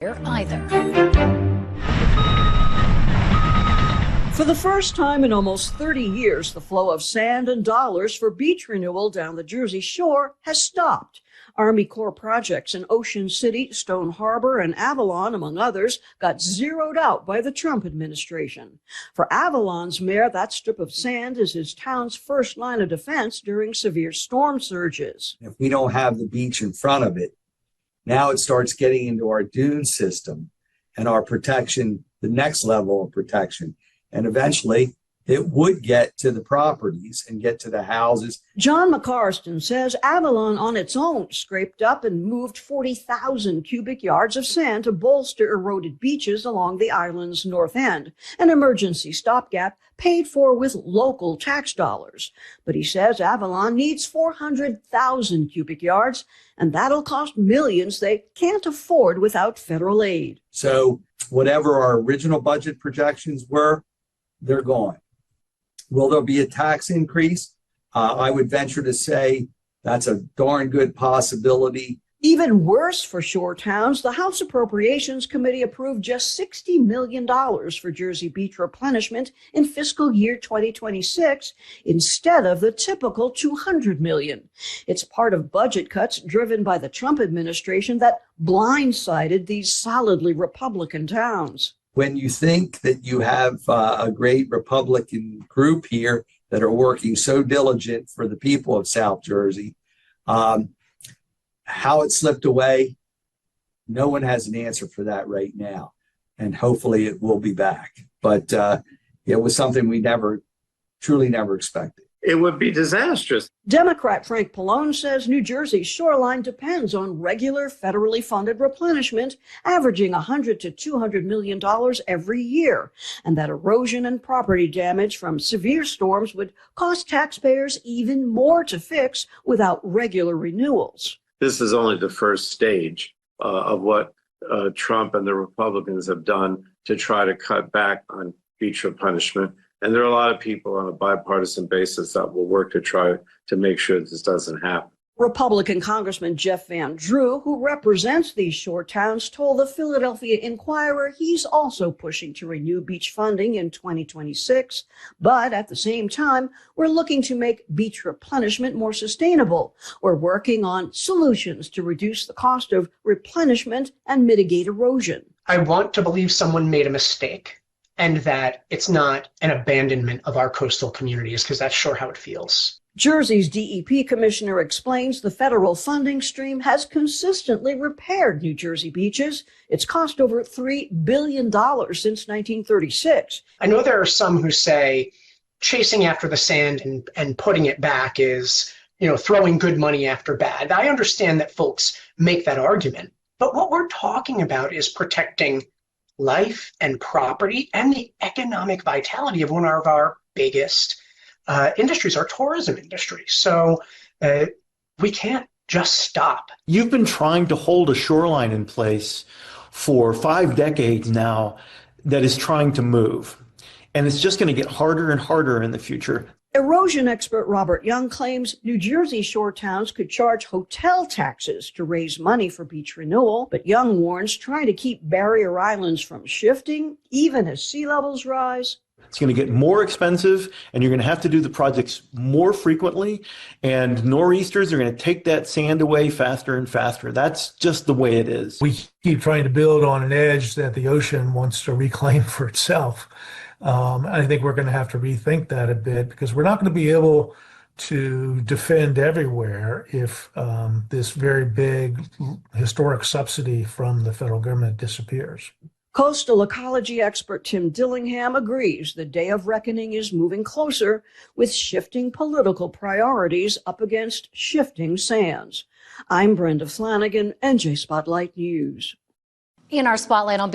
either. For the first time in almost 30 years, the flow of sand and dollars for beach renewal down the Jersey Shore has stopped. Army Corps projects in Ocean City, Stone Harbor, and Avalon, among others, got zeroed out by the Trump administration. For Avalon's mayor, that strip of sand is his town's first line of defense during severe storm surges. If we don't have the beach in front of it, now it starts getting into our dune system and our protection, the next level of protection. And eventually it would get to the properties and get to the houses. John McCarston says Avalon on its own scraped up and moved 40,000 cubic yards of sand to bolster eroded beaches along the island's north end, an emergency stopgap paid for with local tax dollars. But he says Avalon needs 400,000 cubic yards, and that'll cost millions they can't afford without federal aid. So whatever our original budget projections were, they're gone. Will there be a tax increase? I would venture to say that's a darn good possibility. Even worse for shore towns, the House Appropriations Committee approved just $60 million for Jersey Beach replenishment in fiscal year 2026 instead of the typical $200 million. It's part of budget cuts driven by the Trump administration that blindsided these solidly Republican towns. When you think that you have a great Republican group here that are working so diligent for the people of South Jersey, how it slipped away, no one has an answer for that right now. And hopefully it will be back. But it was something we truly never expected. It would be disastrous. Democrat Frank Pallone says New Jersey's shoreline depends on regular federally funded replenishment, averaging $100 to $200 million every year, and that erosion and property damage from severe storms would cost taxpayers even more to fix without regular renewals. This is only the first stage of what Trump and the Republicans have done to try to cut back on beach replenishment. And there are a lot of people on a bipartisan basis that will work to try to make sure this doesn't happen. Republican Congressman Jeff Van Drew, who represents these shore towns, told the Philadelphia Inquirer he's also pushing to renew beach funding in 2026. But at the same time, we're looking to make beach replenishment more sustainable. We're working on solutions to reduce the cost of replenishment and mitigate erosion. I want to believe someone made a mistake, and that it's not an abandonment of our coastal communities, because that's sure how it feels. Jersey's DEP commissioner explains the federal funding stream has consistently repaired New Jersey beaches. It's cost over $3 billion since 1936. I know there are some who say chasing after the sand and putting it back is, throwing good money after bad. I understand that folks make that argument, but what we're talking about is protecting life and property and the economic vitality of one of our biggest industries, our tourism industry. So we can't just stop. You've been trying to hold a shoreline in place for 5 decades now that is trying to move. And it's just going to get harder and harder in the future. Erosion expert Robert Young claims New Jersey shore towns could charge hotel taxes to raise money for beach renewal, but Young warns trying to keep barrier islands from shifting, even as sea levels rise. It's going to get more expensive, and you're going to have to do the projects more frequently, and nor'easters are going to take that sand away faster and faster. That's just the way it is. We keep trying to build on an edge that the ocean wants to reclaim for itself. I think we're going to have to rethink that a bit, because we're not going to be able to defend everywhere if this very big historic subsidy from the federal government disappears. Coastal ecology expert Tim Dillingham agrees the day of reckoning is moving closer, with shifting political priorities up against shifting sands. I'm Brenda Flanagan, NJ Spotlight News. In our spotlight on